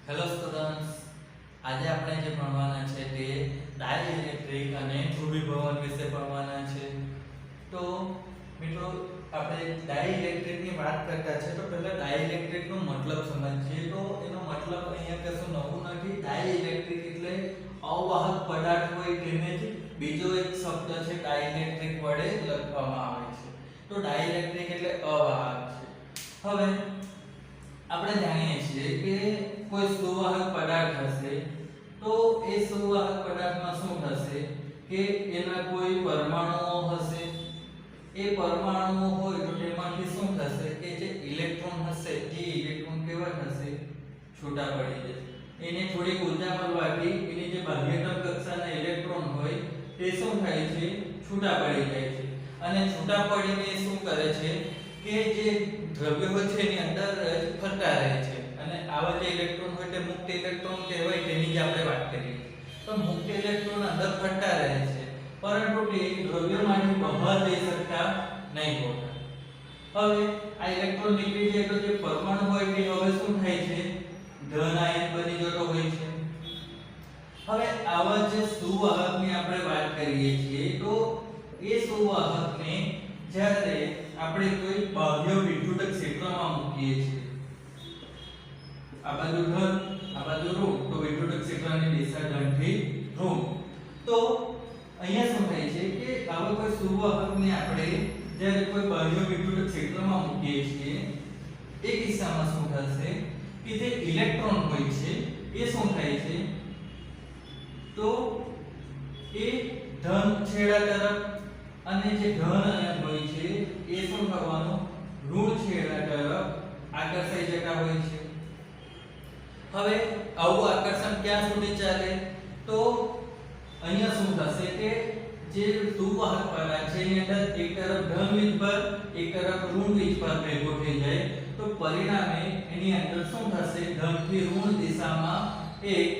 Hello students, આજે આપણે જે ભણવાના છે તે ડાઇલેક્ટ્રિક અને ધ્રુવીભવન વિશે ભણવાના છે. તો મિત્રો, આપણે ડાઇલેક્ટ્રિકની વાત કરતા છે તો પહેલા ડાઇલેક્ટ્રિકનો મતલબ સમજીએ. તો એનો મતલબ અહીંયા કશું નવું નથી. ડાઇલેક્ટ્રિક એટલે અવાહક પદાર્થ હોય તેને જ બીજો એક શબ્દ છે ડાઇલેક્ટ્રિક વડે લખવામાં આવે છે. તો ડાઇલેક્ટ્રિક એટલે અવાહક છે. હવે આપણે જાણીએ છીએ કે કોઈ સુવાહક પદાર્થ હશે તો એ સુવાહક પદાર્થમાં શું થશે કે એના કોઈ પરમાણુઓ હશે. એ પરમાણુઓ હોય તો તેમાંથી શું થશે કે જે ઇલેક્ટ્રોન હશે એ ઇલેક્ટ્રોન કેવા થશે? છૂટા પડી જશે. એને થોડીક ઊર્જા મળવાથી એની જે બાહ્યતમ કક્ષાના ઇલેક્ટ્રોન હોય તે શું થાય છે? છૂટા પડી જાય છે. અને છૂટા પડીને શું કરે છે કે જે દ્રવ્ય હોય છે એની અંદર જ ફરતા રહે છે. અને આવા જે ઇલેક્ટ્રોન હોય તે મુક્ત ઇલેક્ટ્રોન કહેવાય, તેની જ આપણે વાત કરીએ. તો મુક્ત ઇલેક્ટ્રોન અંદર ફરતા રહે છે, પરંતુ તે દ્રવ્યમાંથી બહાર જઈ શકતા નહીં હોતા. હવે આ ઇલેક્ટ્રોન નીકળી જાય તો જે પરમાણુ હોય તે હવે શું થાય છે? ધન આયન બની જતો હોય છે. હવે આવા જે સુવાહકની આપણે વાત કરીએ છીએ તો એ સુવાહકને જ્યારે આપણે કોઈ બાહ્ય વિદ્યુત ક્ષેત્રમાં મૂકીએ છીએ, આ બાજુ ધન આ બાજુ ઋણ, તો વિદ્યુત ક્ષેત્રની દિશા ધનથી ઋણ. તો અહીંયા શું થાય છે કે આવા કોઈ સુવાહકને આપણે જ્યારે કોઈ બાહ્ય વિદ્યુત ક્ષેત્રમાં મૂકીએ છીએ એ કિસ્સામાં શું થશે કે જે ઇલેક્ટ્રોન હોય છે એ શું થાય છે તો એ ધન છેડા તરફ અને જે ધન આયન હોય છે એ શું થવાનું? ઋણ છેડા તરફ આકર્ષાઈ જતા હોય છે. હવે આવું આકર્ષણ ક્યાં સુધી ચાલે? તો અહીંયા શું થશે કે જે સુવાહક પદાર્થ છે એની અંદર એક તરફ ધન વીજભાર એક તરફ ઋણ વીજભાર ભેગો થઈ જાય તો પરિણામે એની અંદર શું થશે? ધનથી ઋણ દિશામાં એક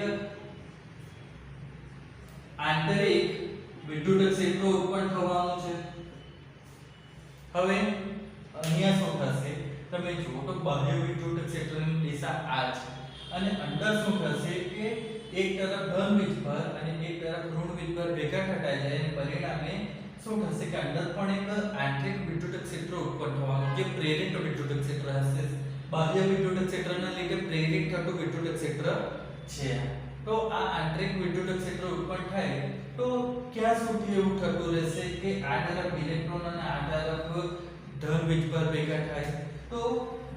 આંતરિક વિદ્યુત ક્ષેત્ર ઉત્પન્ન થવાનું છે. હવે અહીંયા શું થશે? તમે જુઓ તો બાહ્ય વિદ્યુત ક્ષેત્રની દિશા આ છે અને અંદર શું થશે કે એક તરફ ધન વીજભાર અને એક તરફ ઋણ વીજભાર ભેગા થતા જાય અને પરિણામે શું થશે કે અંદર પણ એક આંતરિક વિદ્યુત ક્ષેત્ર ઉત્પન્ન થવાનું, જે પ્રેરિત વિદ્યુત ક્ષેત્ર હશે. બાહ્ય વિદ્યુત ક્ષેત્રના લીધે પ્રેરિત થતું વિદ્યુત ક્ષેત્ર છે. તો આ આંતરિક વિદ્યુત ક્ષેત્ર ઉત્પન્ન થાય તો ક્યાં સુધી એવું થતું રહેશે કે આ તરફ ઇલેક્ટ્રોન અને આ તરફ ધન વીજભાર ભેગા થાય? તો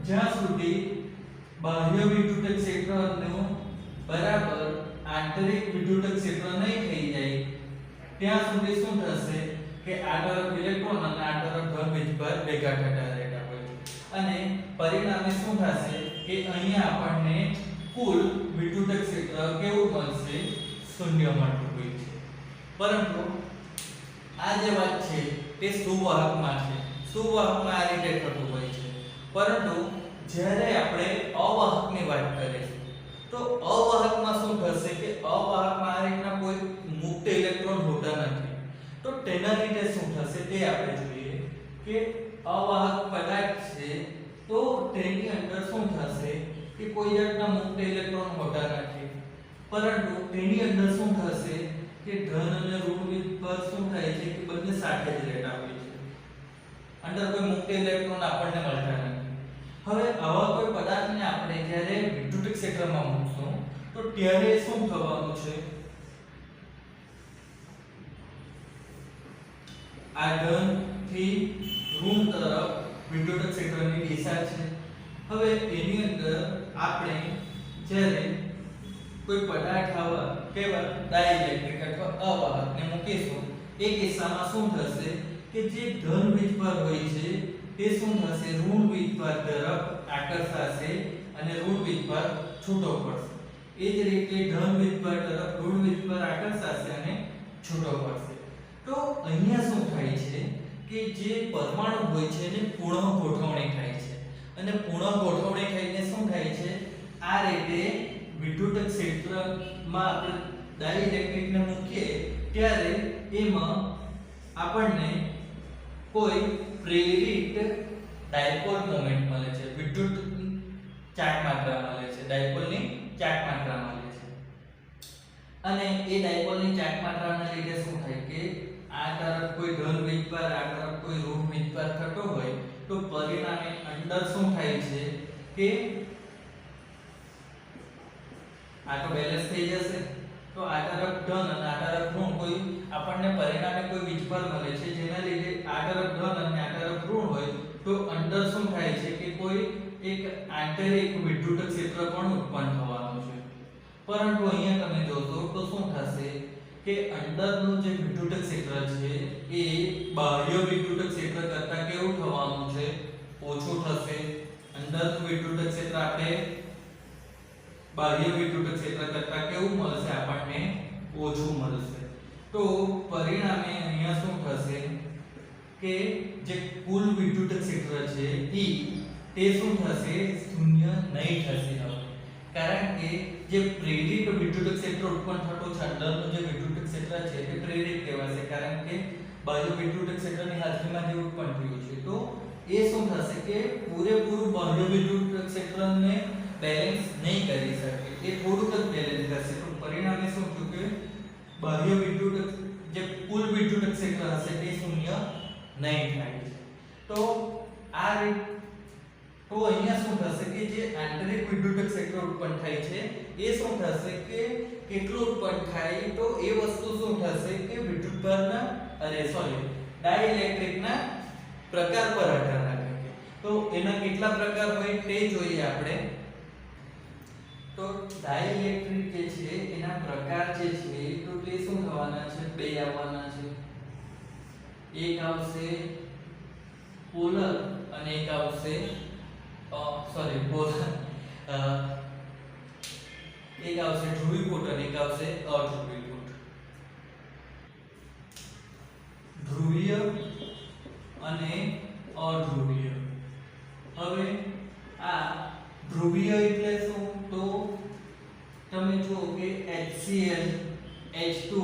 જ્યાં સુધી બાહ્ય વિદ્યુત ક્ષેત્રનું બરાબર આંતરિક વિદ્યુત ક્ષેત્ર નહીં થઈ જાય ત્યાં સુધી શું થશે કે આ તરફ ઇલેક્ટ્રોન અને આ તરફ ધન વીજભાર ભેગા થતા રહેતા હોય છે. અને પરિણામે શું થશે કે અહીંયા આપણને કુલ વિદ્યુત ક્ષેત્ર કેવું મળશે? શૂન્ય મળતું હોય છે. પરંતુ આ જે વાત છે તે સુવાહકમાં છે. સુવાહકમાં આ રીતે થતું હોય છે. પરંતુ જ્યારે આપણે અવાહકની વાત કરીશું તો અવાહકમાં શું થશે કે અવાહકમાં આ રીતના કોઈ મુક્ત ઇલેક્ટ્રોન હોતા નથી. તો તેના લીધે શું થશે તે આપણે જોઈએ કે અવાહક પદાર્થ છે તો તેની અંદર શું થશે કે કોઈ જાતના મુક્ત ઇલેક્ટ્રોન હોતા નથી, પરંતુ તેની અંદર શું થશે કે ધન અને ઋણ વીજભાર શું થાય છે કે બંને સાથે જ રહેતા હોય છે. અંદર કોઈ મુક્ત ઇલેક્ટ્રોન આપણને મળતા નથી. હવે આવા કોઈ પદાર્થને આપણે જ્યારે વિદ્યુત ક્ષેત્રમાં મૂકશું તો ત્યારે શું થવાનું છે? આ ધન થી ઋણ તરફ વિદ્યુત ક્ષેત્રની દિશા છે. હવે એની અંદર આપણે જ્યારે કોઈ પદાર્થ આવા કેવા ડાઇલેક્ટ્રિક અથવા અવાહકને મૂકીશું એ કિસ્સામાં શું થશે કે જે ધન વીજભાર હોય છે તે શું થશે? ઋણ વીજભાર તરફ આકર્ષાશે અને ઋણ વીજભાર છૂટો પડશે. એ જ રીતે ધન વીજભાર તરફ ઋણ વીજભાર આકર્ષાશે અને છૂટો પડશે. તો અહીંયા શું થાય છે કે જે પરમાણુ હોય છે એને પુનઃ ગોઠવણી થાય છે અને પુનઃ ગોઠવણી થઈને શું થાય છે? આ રીતે વિદ્યુત ક્ષેત્રમાં આપણે ડાઇલેક્ટ્રિકને મૂકીએ ત્યારે એમાં આપણને કોઈ પ્રેરિત ડાયપોલ મોમેન્ટ મળે છે, વિદ્યુત ચાર્જ માત્રા મળે છે. ડાયપોલની ચાર્જ અને એ ડાયપોલની ચાર્જ માત્રાના લીધે શું થાય કે આ તરફ કોઈ ધન વીજભાર આ તરફ કોઈ ઋણ વીજભાર થતો હોય તો પરિણામે અંદર શું થાય છે કે આ તો બેલેન્સ થઈ જશે તો આ તરફ ધન અને આ તરફ ઋણ કોઈ આપણને પરિણામે કોઈ વીજભાર મળે છે જેના લીધે આ તરફ ધન અને આ તરફ ઋણ હોય તો અંદર શું થાય છે કે કોઈ એક આંતરિક વિદ્યુત ક્ષેત્ર પણ ઉત્પન્ન થવાનું છે પરંતુ અહીંયા તમે જોશો તો શું થશે કે અંદરનું જે વિદ્યુત ક્ષેત્ર છે એ બાહ્ય વિદ્યુત ક્ષેત્ર કરતાં કેવું થવાનું છે ઓછું થશે અંદરનું વિદ્યુત ક્ષેત્ર આપણે બાહ્ય વિદ્યુત ક્ષેત્ર કરતાં કેવું મળશે આપણને ઓછું મળશે તો પરિણામે અહીંયા શું થશે કે જે કુલ વિદ્યુત ક્ષેત્ર છે E તે શું થશે શૂન્ય નહીં થશે હવે કારણ કે જે પ્રેરિત વિદ્યુત ક્ષેત્ર ઉત્પન્ન થતું છે અંદરનું જે વિદ્યુત ક્ષેત્ર છે તે પ્રેરિત કહેવાશે કારણ કે બાહ્ય વિદ્યુત ક્ષેત્રની હાજરીમાં જે ઉત્પન્ન થયું છે તો એ શું થશે કે પૂરેપૂરું બાહ્ય વિદ્યુત ક્ષેત્રને બેલેન્સ નહીં કરી શકે એ થોડુંક જ બેલેન્સ કરશે તો પરિણામે શું થયું કે બાહ્ય વિદ્યુત જે કુલ વિદ્યુત ક્ષેત્ર હશે તે શૂન્ય નહીં થાય છે તો આ રીત તો અહીંયા શું થશે કે જે આંતરિક વિદ્યુત ક્ષેત્ર ઉત્પન્ન થાય છે એ શું થશે કે કેટલું ઉત્પન્ન થાય તો એ વસ્તુ શું થશે કે વિદ્યુતભારના ડાઇલેક્ટ્રિકના પ્રકાર પર આધાર રાખે છે તો એના કેટલા પ્રકાર હોય તે જોઈએ આપણે તો ડાઇલેક્ટ્રિક જે છે એના પ્રકાર જે છે તો તે શું થવાના છે બે આવવાના છે એક આવશે પોલર અને એક આવશે એક આવશે ધ્રુવીકૃત અને એક આવશે અધ્રુવીકૃત ધ્રુવીય અને અધ્રુવીય હવે આ ધ્રુવીય એટલે શું તો તમે જુઓ કે HCl H2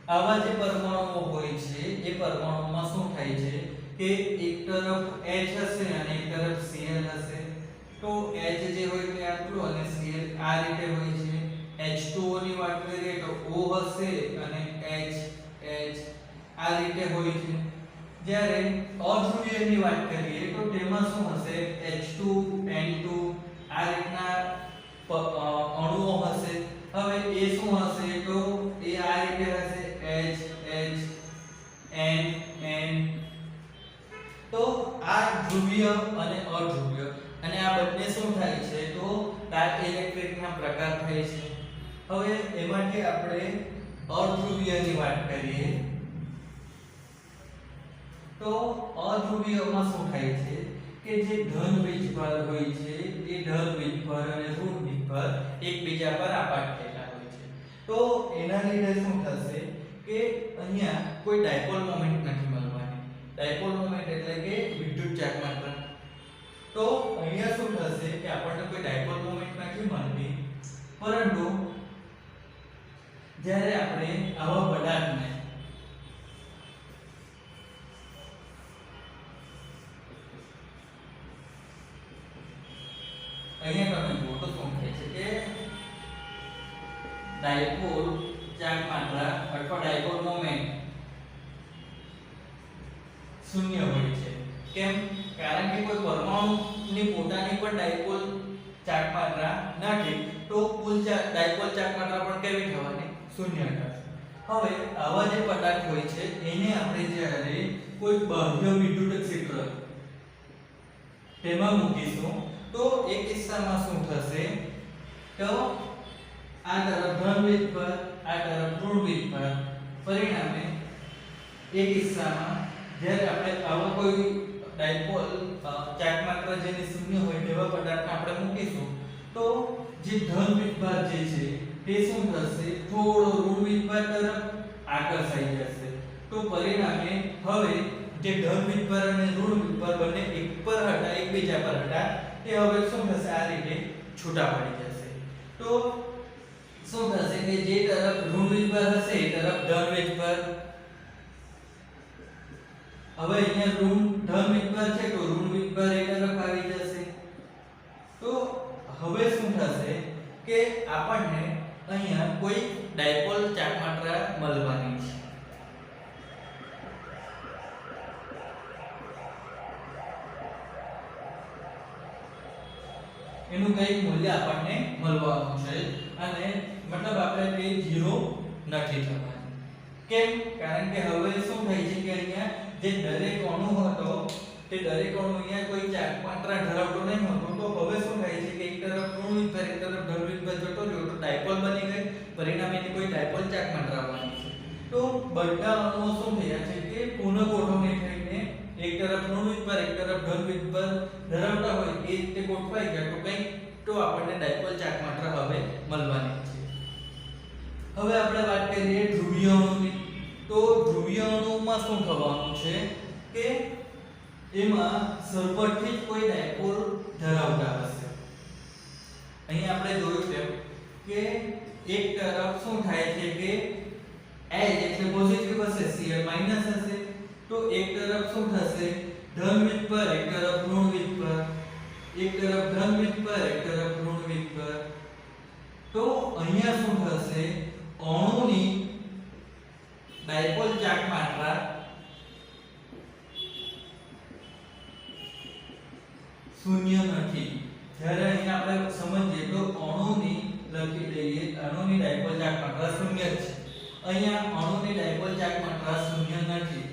આવા જે પરમાણુઓ હોય છે એ પરમાણુમાં શું થાય છે કે એક તરફ H હશે અને એક તરફ Cl હશે તો H જે હોય તે આટલું અને Cl આ રીતે હોય છે H2O ની વાત કરીએ તો O હશે અને H આ રીતે હોય છે જ્યારે અધ્રુવીયની વાત કરીએ તો તેમાં શું હશે H2 N2 આ રીતના અણુઓ હશે હવે એ શું હશે તો એ આ રીતે હશે H N તો આ ધ્રુવીય અને અધ્રુવીય અને આ બંને શું થાય છે તો ડાઇલેક્ટ્રિકના પ્રકાર થાય છે હવે એમાંથી આપણે અધ્રુવીયની વાત કરીએ તો અધ્રુવીયમાં શું થાય છે કે જે ધન વીજભાર હોય છે એ ધન વીજભાર અને ઋણ વીજભાર એકબીજા પર આપાત થયેલા હોય છે તો એના લીધે શું થશે કે અહીંયા કોઈ ડાયપોલ મોમેન્ટ નથી મળવાની ડાયપોલ મોમેન્ટ એટલે કે વિદ્યુત ચાર્જ માત્રા તો અહીંયા શું થશે કે આપણને કોઈ ડાયપોલ મોમેન્ટ નથી મળતી પરંતુ જ્યારે આપણે આવા પદાર્થને અહીંયા તમે જુઓ તો શું થાય છે કે ડાયપોલ ચાર્જ માત્રા અથવા ડાયપોલ મોમેન્ટ શૂન્ય હોય છે કેમ કારણ કે કોઈ પરમાણુની પોતાની પણ ડાયપોલ ચાર્જ માત્રા નથી તો કુલ ડાયપોલ ચાર્જ માત્રા પણ કેવી થવાની શૂન્ય થશે હવે આવા જે પદાર્થ હોય છે એને આપણે જ્યારે કોઈ બાહ્ય વિદ્યુત ક્ષેત્ર તેમાં મૂકીશું તો એ કિસ્સામાં શું થશે તો આ તરફ ધન વીજભાર આ તરફ ઋણ વીજભાર પરિણામે એ કિસ્સામાં જ્યારે આપણે આવા કોઈ ડાયપોલ ચાર્જ માત્રા જેની શૂન્ય હોય તેવા પદાર્થને આપણે મૂકીશું તો જે ધન વીજભાર જે છે તે શું થશે થોડો ઋણ વીજભાર તરફ આકર્ષાઈ જશે તો પરિણામે હવે જે ધન વીજભાર અને ઋણ વીજભાર બંને એકબીજા પર હતા તે હવે શું થશે આ રીતે છૂટા પડી જશે તો શું થશે કે જે તરફ ઋણ વીજભાર હશે એ તરફ ધન વીજભાર હવે અહીંયા ધન વીજભાર છે તો ઋણ વીજભાર એ તરફ આવી જશે તો હવે શું થશે કે આપણને અહીંયા કોઈ ડાયપોલ ચાર્જ માત્રા મળવાની છે. એનું કઈ મૂલ્ય આપણને મળવાનું છે અને મતલબ આપણે તે 0 નથી થવાનું. કેમ? કારણ કે હવે શું થાય છે કે અહીંયા જે દરેક અણુ હતો તે દરેક અણુ અહીંયા કોઈ ચાર્જ માત્રા ધરાવતો નહીં હતો. તો હવે શું થાય છે કે એક તરફ ઋણ વિદ્યુત એક તરફ ધન વિદ્યુત જતો રહ્યો તો ડાયપોલ બની ગઈ. પરિણામે એની કોઈ ડાયપોલ ચાર્જ માત્રા આવવાની છે. તો બધા અણુઓ શું થયા છે કે પુનઃગોઠવણી થઈને એક તરફ ઋણ વિદ્યુત એક તરફ ધન વિદ્યુત ધરાવતા હોય એ રીતે ગોઠવાઈ ગયા તો કંઈક તો આપણને ડાયપોલ ચાર્જ માત્રા હવે મળવાની છે. હવે આપણે વાત કરીએ ધ્રુવીય અણુની. તો ધ્રુવીય અણુમાં શું થવાનું છે કે એમાં સરભરથી જ કોઈ ડાયપોલ ધરાવતા હશે. અહીં આપણે જોયું તેમ કે એક તરફ શું થાય છે કે H એટલે પોઝિટિવ હશે, Cl માઈનસ હશે. તો એક તરફ શું થશે ધન વિદ્યુત એક તરફ ઋણ વિદ્યુત, એક તરફ ધન વિદ્યુત એક તરફ ઋણ વિદ્યુત. તો અહીંયા શું થશે અણુની ડાયપોલ ચાર્જ માત્રા શૂન્ય નથી. જ્યારે અહીંયા આપણે સમજીએ તો અણુની લખી દઈએ અણુની ડાયપોલ ચાર્જ માત્રા શૂન્ય છે. અહીંયા અણુની ડાયપોલ ચાર્જ માત્રા શૂન્ય નથી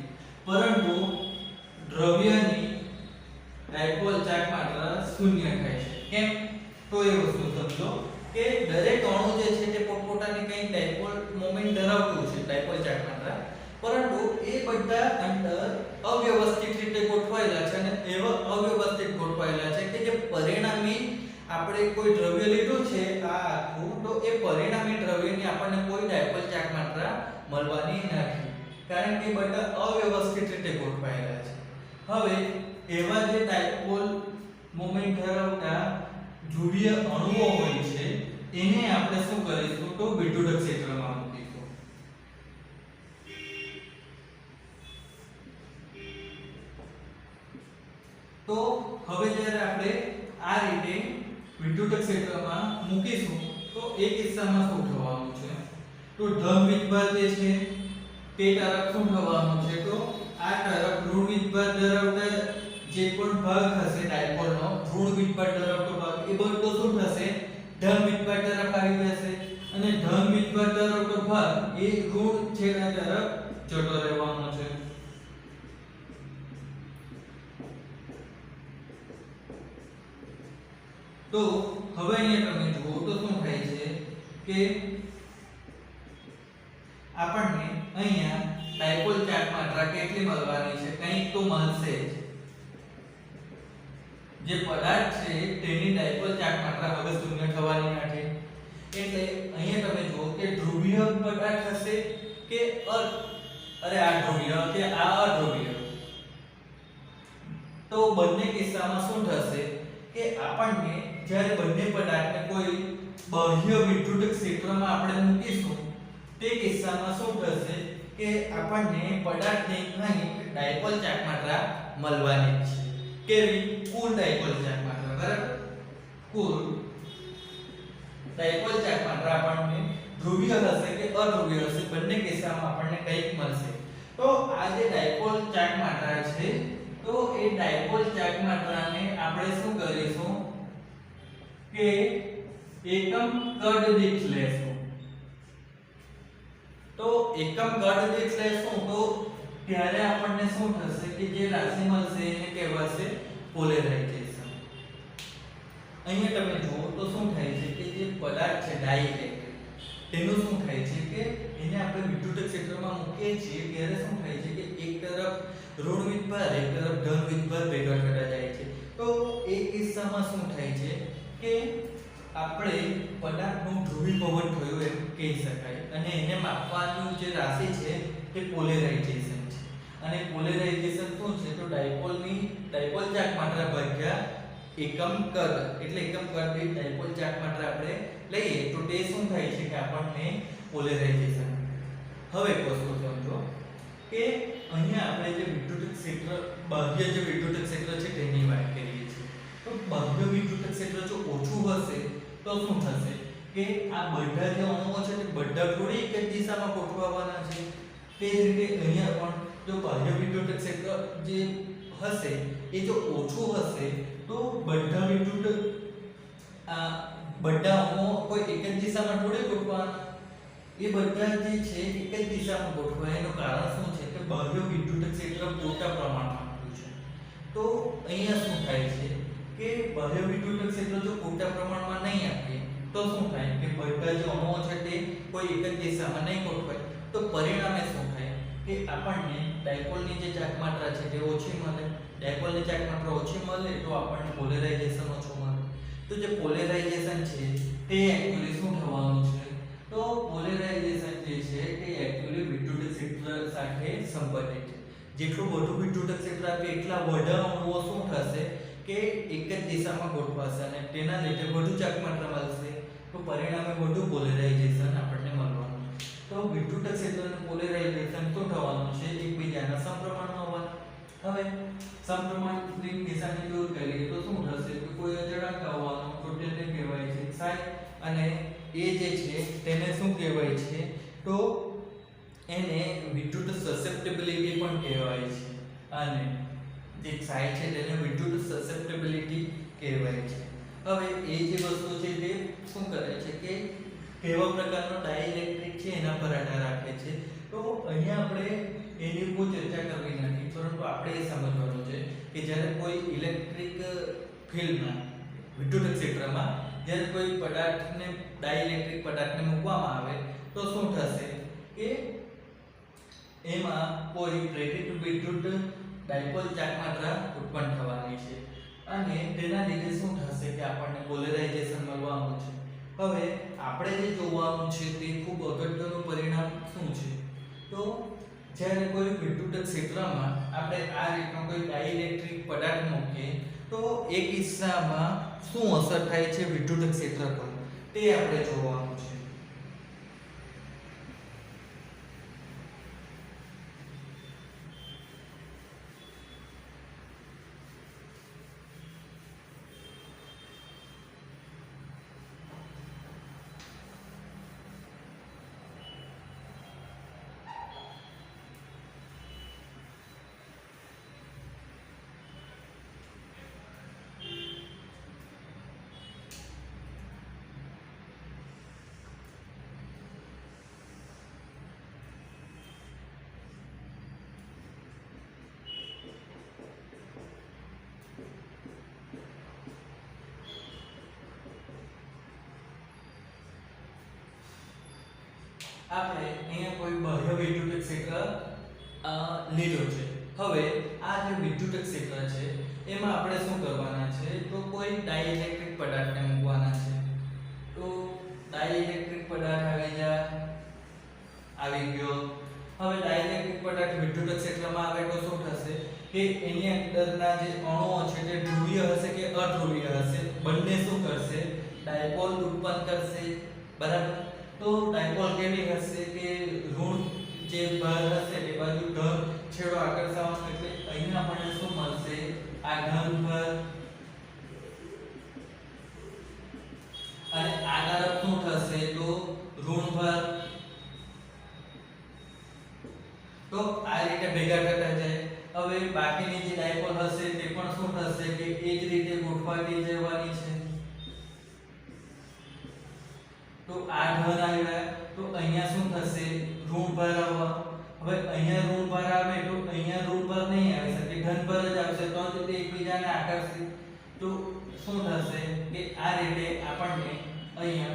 પરંતુ દ્રવ્યની ડાયપોલ ચાર્જ માત્રા શૂન્ય થાય છે. કેમ? તો એ વસ્તુ સમજો કે દરેક અણુ જે છે તે પોતપોતાની કંઈક ડાયપોલ મોમેન્ટ ધરાવતું છે ડાયપોલ ચાર્જ માત્રા, પરંતુ એ બધા અંદર અવ્યવસ્થિત રીતે ગોઠવાયેલા છે અને એવા અવ્યવસ્થિત ગોઠવાયેલા છે કે જે પરિણામી આપણે કોઈ દ્રવ્ય લીધું છે આ આખું તો એ પરિણામી દ્રવ્યની આપણને કોઈ ડાયપોલ ચાર્જ માત્રા મળવાની નથી કારણ કે બધા અવ્યવસ્થિત રીતે ગોઠવાયેલા છે. હવે એવા જે ડાયપોલ મોમેન્ટ ધરાવતા ધ્રુવીય અણુઓ હોય છે એને આપણે શું કરીશું તો વિદ્યુત ક્ષેત્રમાં મૂકીશું. તો હવે જ્યારે આપણે આ રીતે વિદ્યુત ક્ષેત્રમાં મૂકીશું તો એ કિસ્સામાં શું થવાનું છે તો ધન વિદ્યુત જે છે તે તરફ શું થવાનું છે તો આ તરફ ઋણ વિદ્યુત ધરાવતા જે પણ ભાગ હશે ડાયપોલનો ઋણ વિદ્યુત ધરાવતો ભાગ એ બધો શું થશે ધન વિદ્યુત તરફ આવી જશે અને ધન વિદ્યુત ધરાવતો ભાગ એ ઋણ છેડા તરફ જતો રહેવાનો છે. તો હવે અહીંયા તમે જુઓ તો શું થાય છે કે આપણને અહીંયા ડાયપોલ ચાર્જ માત્રા કેટલી મળવાની છે કંઈક તો મળશે જ. જે પદાર્થ છે તેની ડાયપોલ ચાર્જ માત્રા હવે શૂન્ય થવાની નથી. એટલે અહીંયા તમે જુઓ કે ધ્રુવીય પદાર્થ હશે કે આ ધ્રુવીય કે આ અધ્રુવીય. તો બંને કિસ્સામાં શું થશે કે આપણને જ્યારે બંને પદાર્થને કોઈ બાહ્ય વિદ્યુત ક્ષેત્રમાં આપણે મૂકીશું તે કિસ્સામાં શું થશે કે આપણને પદાર્થની અહીં ડાયપોલ ચાર્જ માત્રા મળવાની છે. કેવી? કુલ ડાયપોલ ચાર્જ માત્રા, બરાબર? કુલ ડાયપોલ ચાર્જ માત્રા આપણને ધ્રુવીય હશે કે અધ્રુવીય હશે બંને કિસ્સામાં આપણને કંઈક મળશે. તો આ જે ડાયપોલ ચાર્જ માત્રા છે તો એ ડાયપોલ ચાર્જ માત્રાને આપણે શું કરીશું કે એકમ કદ દીઠ લેશું. તો એકમ કદ દીઠ લેશું તો ત્યારે આપણને શું થશે કે જે રાશિ મળશે એને કહેવાશે પોલેરાઇઝેશન. અહીંયા તમે જુઓ તો શું થાય છે કે જે પદાર્થ છે ડાઇઇલેક્ટ્રિક તેનું શું થાય છે કે એને આપણે વિદ્યુત ક્ષેત્રમાં મૂકીએ છીએ ત્યારે શું થાય છે કે એક તરફ ઋણ વિદ્યુત એક તરફ ધન વિદ્યુત ભેગા થતા જાય છે. તો એ કિસ્સામાં શું થાય છે કે આપણે પદાર્થનું ધ્રુવીભવન થયું એમ કહી શકાય અને એને માપવાનું જે રાશિ છે તે પોલેરાઇઝેશન છે. અને પોલેરાઇઝેશન શું છે તો ડાયપોલ ચાર્જ માત્રા ભાગ્યા એકમ કદ એટલે એકમ કદ દીઠ ડાયપોલ ચાર્જ માત્રા આપણે લઈએ તો તે શું થાય છે કે આપણને પોલેરાઇઝેશન. હવે એક વસ્તુ સમજો કે અહીંયા આપણે જે વિદ્યુત ક્ષેત્ર બાહ્ય જે વિદ્યુત ક્ષેત્ર છે તેની વાત કરીએ છીએ. તો બાહ્ય વિદ્યુત ક્ષેત્ર જો ઓછું હશે તો શું થશે કે કે આ બધા જે અણુઓ છે તે બધા થોડી એક જ દિશામાં ગોઠવવાના છે. તે જ રીતે અહીંયા પણ જો બાહ્ય વિદ્યુત ક્ષેત્ર જે હશે એ જો ઓછું હશે તો બધા અણુઓ કોઈ એક જ દિશામાં થોડી ગોઠવવાના. એ બધા જે છે એક જ દિશામાં ગોઠવાય. એનું કારણ શું છે કે બાહ્ય વિદ્યુત ક્ષેત્ર પૂરતા પ્રમાણમાં આપ્યું છે. તો અહીંયા શું થાય છે કે બાહ્ય વિદ્યુત ક્ષેત્ર જો પૂરતા પ્રમાણમાં નહીં આપીએ તો શું થાય કે બધા જે અણુઓ છે તે કોઈ એક જ દિશામાં નહીં ગોઠવાય. તો પરિણામે શું થાય કે આપણને ડાયપોલની જે ચાર્જ માત્રા છે તે ઓછી મળે. ડાયપોલની ચાર્જ માત્રા ઓછી મળે તો આપણને પોલેરાઇઝેશન ઓછું મળે. તો જે પોલેરાઇઝેશન છે તે એક્ચ્યુઅલી શું થવાનું છે તો પોલેરાઇઝેશન જે છે તે એક્ચ્યુઅલી વિદ્યુત ક્ષેત્ર સાથે સંબંધિત છે. જેટલું વધુ વિદ્યુત ક્ષેત્ર આપે એટલા વધારે અણુઓ શું થશે કે એક જ દિશામાં ગોઠવાશે અને તેના લીધે વધુ ચાર્જ માત્રા મળશે. તો પરિણામે વધુ પોલેરાઇઝેશન આપણને મળવાનું. તો વિદ્યુત ક્ષેત્રનું પોલેરાઇઝેશન શું થવાનું છે એકબીજાના સમપ્રમાણમાં હોવાનું. હવે સમપ્રમાણની નિશાની દૂર કરીએ તો શું થશે કે કોઈ અચળાંક આવવાનો તો તેને કહેવાય છે psi અને એ જે છે તેને શું કહેવાય છે તો એને વિદ્યુત સસેપ્ટિબિલિટી પણ કહેવાય છે. અને જે psi છે તેને વિદ્યુત સસેપ્ટિબિલિટી કહેવાય છે. હવે એ જે વસ્તુ છે તે શું કરે છે કે કેવા પ્રકારનો ડાઇલેક્ટ્રિક છે એના પર આધાર રાખે છે. તો અહીંયા આપણે એની ઉપર ચર્ચા કરવી નથી, પરંતુ આપણે એ સમજવાનું છે કે જ્યારે કોઈ ઇલેક્ટ્રિક ફિલ્ડમાં વિદ્યુત ક્ષેત્રમાં જ્યારે કોઈ પદાર્થને ડાઇલેક્ટ્રિક પદાર્થને મૂકવામાં આવે તો શું થશે કે એમાં કોઈ પ્રેરિત વિદ્યુત ડાયપોલ ચાર્જ માત્રા ઉત્પન્ન થવાની છે અને તેના લીધે શું થશે કે આપણને પોલેરાઇઝેશન મળવાનું છે. હવે આપણે જે જોવાનું છે તે ખૂબ અગત્યનું પરિણામ શું છે તો જ્યારે કોઈ વિદ્યુત ક્ષેત્રમાં આપણે આ રીતનો કોઈ ડાઇલેક્ટ્રિક પદાર્થ મૂકીએ તો એક કિસ્સામાં શું અસર થાય છે વિદ્યુત ક્ષેત્ર પર તે આપણે જોવાનું છે. આપણે અહીંયા કોઈ બાહ્ય વિદ્યુત ક્ષેત્ર લીધો છે. હવે આ જે વિદ્યુત ક્ષેત્ર છે એમાં આપણે શું કરવાના છે તો કોઈ ડાઇલેક્ટ્રિક પદાર્થને મૂકવાના છે. તો ડાઇલેક્ટ્રિક પદાર્થ આવી ગયો. હવે ડાઇલેક્ટ્રિક પદાર્થ વિદ્યુત ક્ષેત્રમાં આવે તો શું થશે કે એની અંદરના જે અણુઓ છે તે ધ્રુવીય હશે કે અધ્રુવીય હશે, બંને શું કરશે ડાયપોલ ઉત્પન્ન કરશે. બરાબર. તો ડાયપોલ કેવી હશે કે ઋણ જે ભાર હશે તે બાજુ ધન છેડો આકર્ષવાનો એટલે અહીંયા આપણને શું મળશે આ ધન ભાર અને આ તરફ શું થશે તો ઋણ ભાર. તો આ રીતે ભેગા થતા જાય. હવે બાકીની જે ડાયપોલ હશે તે પણ શું થશે કે એ જ રીતે ગોઠવાતી જવાની છે. તો આ ધન આવ્યા તો અહીંયા શું થશે ઋણ ભાર આવવા. હવે અહીંયા ઋણ ભાર આવે તો અહીંયા ઋણ ભાર નહીં આવી શકે, ધન ભાર જ આવશે તો જ તે એકબીજાને આકર્ષે. તો શું થશે કે આ રીતે આપણને અહીંયા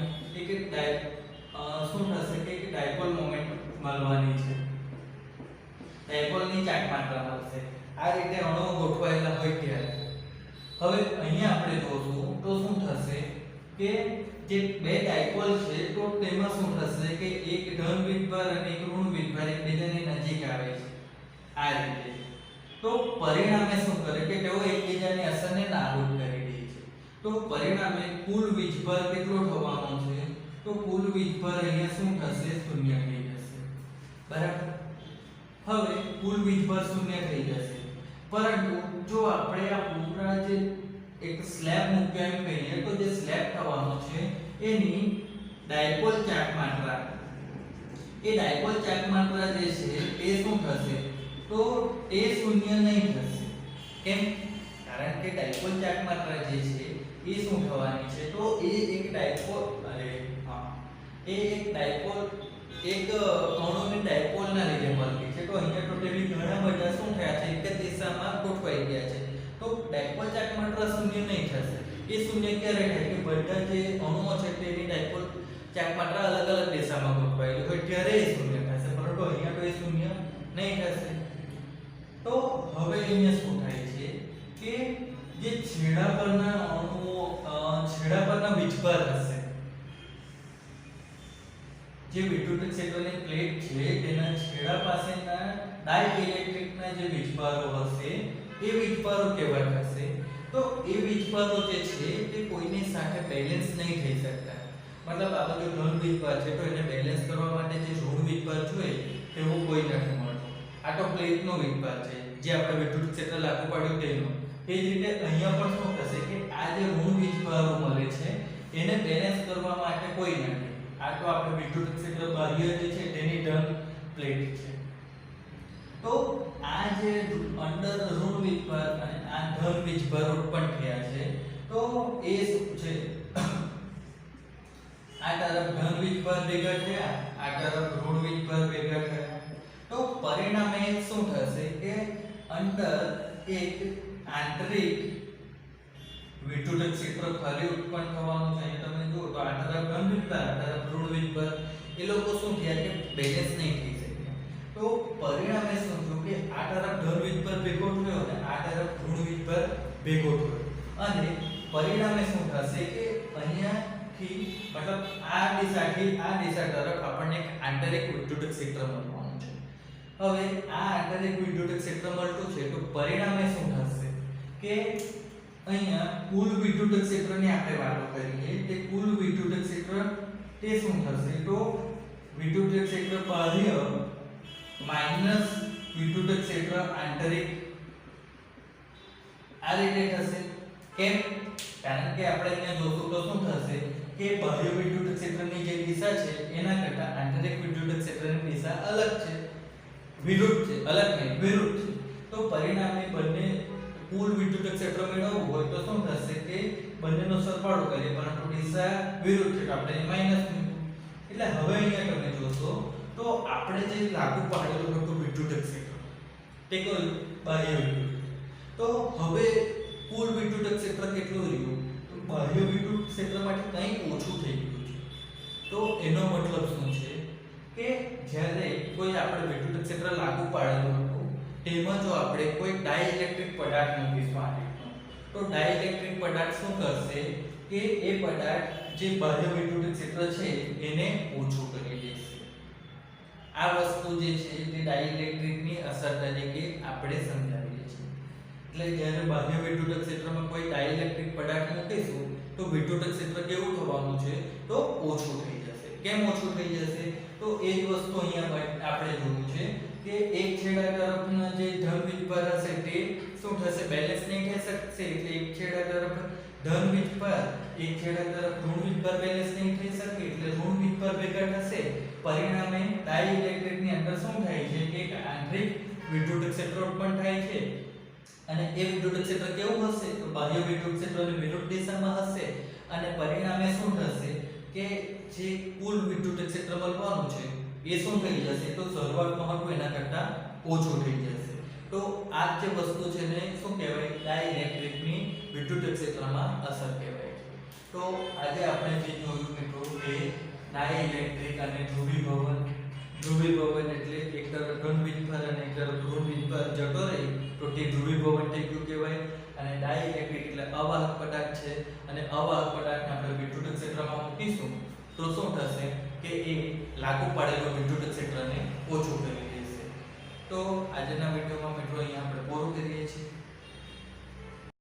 શું થશે કે ડાયપોલ મોમેન્ટ મળવાની છે, ડાયપોલની ચાર્જ માત્રા મળશે. આ રીતે અણુઓ ગોઠવાયેલા હોય ત્યારે. હવે અહીંયા આપણે જોશું તો શું થશે કે જે બે ડાયપોલ છે તો તેમાં શું થશે કે એક ધન વિદ્યુતભાર અને એક ઋણ વિદ્યુતભાર એકબીજાની નજીક આવે છે આ રીતે. તો પરિણામે શું કરે કે તેઓ એકબીજાની અસરને નાબૂદ કરી દે છે. તો પરિણામે કુલ વીજભાર કેટલો થવાનો છે તો કુલ વીજભાર અહીંયા શું થશે શૂન્ય થઈ જશે. બરાબર. હવે કુલ વીજભાર શૂન્ય થઈ જશે. પરંતુ જો આપણે આ પૂરા જે એક સ્લેબ મૂક્યા એમ કહીએ તો જે સ્લેબ થવાનો છે એની ડાયપોલ ચાર્જ માત્રા, એ ડાયપોલ ચાર્જ માત્રા જે છે એ શું થશે? તો એ શૂન્ય નહીં થશે. કેમ? કારણ કે ડાયપોલ ચાર્જ માત્રા જે છે એ શું થવાની છે? તો એ એક ડાયપોલ એક અણુની ડાયપોલના લીધે મળતી છે. તો અહીંયા ટોટલી ઘણા બધા શું થયા છે? એક જ દિશામાં ગોઠવાઈ ગયા છે. તો ડાયપોલ ચાર્જ માત્રા શૂન્ય નહીં થશે. એ શૂન્ય ક્યારે થાય? કે બધા જે અણુઓ છે તેની ડાયપોલ ચાર્જ માત્રા અલગ અલગ દિશામાં ગોઠવાયેલી હોય ત્યારે એ શૂન્ય થશે. પરંતુ અહીંયા તો એ શૂન્ય નહીં થશે. તો હવે અહીંયા શું થાય છે કે જે છેડા પરના અણુઓ છેડા પરના વીજભાર હશે, જે વિદ્યુત ક્ષેત્રની પ્લેટ છે તેના છેડા પાસેના ડાઇલેક્ટ્રિકના જે વીજભારો હશે એ વીજભારો કેવા થશે? તો એ વીજભારો જે છે તે કોઈની સાથે બેલેન્સ નહીં થઈ શકતા. મતલબ આ જો ધન વીજભાર છે તો એને બેલેન્સ કરવા માટે જે ઋણ વીજભાર જોઈએ તેવું કોઈ નથી મળતું. આ તો પ્લેટનો વીજભાર છે જે આપણે વિદ્યુત ક્ષેત્ર લાગુ પાડ્યું તેનો. એ જ રીતે અહીંયા પણ શું થશે કે આ જે ઋણ વીજભારો મળે છે એને બેલેન્સ કરવા માટે કોઈ નથી. આ તો આપણે વિદ્યુત ક્ષેત્ર બાહ્ય જે છે તેની ધન પ્લેટ છે. તો આ જે અંદર ઋણ વીજભાર અને આ ધન વીજભાર ઉત્પન્ન થયા છે તો એ શું છે? આ તરફ ધન વીજભાર ભેગા થયા, આ તરફ ઋણ વીજભાર ભેગા થયા. તો પરિણામે શું થશે કે અંદર એક આંતરિક વિદ્યુત ક્ષેત્ર ફરી ઉત્પન્ન થવાનું છે. તમે જુઓ તો આ તરફ ધન વીજભાર, આ તરફ ઋણ વીજભાર, એ લોકો શું થયા કે બેલેન્સ નહીં થઈ શક્યા. તો પરિણામે શું થયું કે આ તરફ ધન વીજભાર ભેગો થયો અને આ તરફ ઋણ વીજભાર ભેગો થયો. અને પરિણામે શું થશે કે અહીંયાથી મતલબ આ દિશાથી આ દિશા તરફ આપણને એક આંતરિક વિદ્યુત ક્ષેત્ર મળવાનું છે. હવે આ આંતરિક વિદ્યુત ક્ષેત્ર મળતું છે તો પરિણામે શું થશે કે અહીંયા કુલ વિદ્યુત ક્ષેત્રની આપણે વાતો કરીએ તે કુલ વિદ્યુત ક્ષેત્ર તે શું થશે? તો વિદ્યુત ક્ષેત્ર બાહ્ય માઈનસ વિદ્યુત ક્ષેત્ર આંતરિક આ રીતે થશે. કેમ? કારણ કે આપણે અહીંયા જોશું તો શું થશે કે બાહ્ય વિદ્યુત ક્ષેત્રની જે દિશા છે એના કરતા આંતરિક વિદ્યુત ક્ષેત્રની દિશા અલગ છે, વિરુદ્ધ છે. અલગ નહીં, વિરુદ્ધ છે. તો પરિણામે બંને કુલ વિદ્યુત ક્ષેત્ર મેળવવું હોય તો શું થશે કે બંનેનો સરવાળો કરીએ પરંતુ દિશા વિરુદ્ધ છે તો આપણે માઈનસ મૂકીએ. એટલે હવે અહીંયા તમે જોશો તો આપણે જે લાગુ પાડેલું હતું વિદ્યુત ક્ષેત્ર તે કયું? બાહ્ય વિદ્યુત. તો હવે કુલ વિદ્યુત ક્ષેત્ર કેટલું રહ્યું? તો બાહ્ય વિદ્યુત ક્ષેત્રમાંથી કંઈક ઓછું થઈ ગયું છે. તો એનો મતલબ શું છે કે જ્યારે કોઈ આપણે વિદ્યુત ક્ષેત્ર લાગુ પાડેલું હતું તેમાં જો આપણે કોઈ ડાઇલેક્ટ્રિક પદાર્થ મૂકીશું આ રીતનો તો ડાઇલેક્ટ્રિક પદાર્થ શું કરશે કે એ પદાર્થ જે બાહ્ય વિદ્યુત ક્ષેત્ર છે એને ઓછું કરી દેશે. આ વસ્તુ જે છે તે ડાઇલેક્ટ્રિકની અસર તરીકે આપણે સમજાવીએ છીએ. એટલે જ્યારે બાહ્ય વિદ્યુત ક્ષેત્રમાં કોઈ ડાઇલેક્ટ્રિક પદાર્થ મૂકીશું તો વિદ્યુત ક્ષેત્ર કેવું થવાનું છે? તો ઓછું થઈ જશે. કેમ ઓછું થઈ જશે? તો એ જ વસ્તુ અહીંયા આપણે જોયું છે કે એક છેડા તરફના જે ધન વીજભાર હશે તે શું થશે? બેલેન્સ નહીં થઈ શકશે. એટલે એક છેડા તરફ ધન વીજભાર, એક છેડા તરફ ઋણ વીજભાર બેલેન્સ નહીં થઈ શકે એટલે ઋણ વીજભાર ભેગા થશે. પરિણામે ડાઇલેક્ટ્રિકની અંદર શું થાય છે કે એક આંતરિક વિદ્યુત ક્ષેત્ર ઉત્પન્ન થાય છે. અને એ વિદ્યુત ક્ષેત્ર કેવું હશે? તો બાહ્ય વિદ્યુત ક્ષેત્રની વિરુદ્ધ દિશામાં હશે. અને પરિણામે શું થશે કે જે કુલ વિદ્યુત ક્ષેત્ર મળવાનું છે એ શું થઈ જશે? તો શરૂઆતમાં હતું એના કરતાં ઓછું થઈ જશે. તો આ જે વસ્તુ છે ને શું કહેવાય? ડાઇલેક્ટ્રિકની વિદ્યુત ક્ષેત્રમાં અસર કહેવાય છે. તો આજે આપણે જે જોયું મિત્રો એ ડાઇલેક્ટ્રિક અને ધ્રુવીભવન. ધ્રુવીભવન એટલે એક તરફ ધન વીજભાર અને એક તરફ ઋણ વીજભાર જતો રહે તો તે ધ્રુવીભવન થઈ ગયું કહેવાય. અને ડાઇલેક્ટ્રિક એટલે અવાહક પદાર્થ છે અને અવાહક પદાર્થને આપણે વિદ્યુત ક્ષેત્રમાં મૂકીશું તો શું થશે કે એ લાગુ પાડેલું વિદ્યુત ક્ષેત્રને ઓછું કરી દેશે. તો આજના વિડીયોમાં મિત્રો અહીંયા આપણે પૂરું કરીએ છીએ.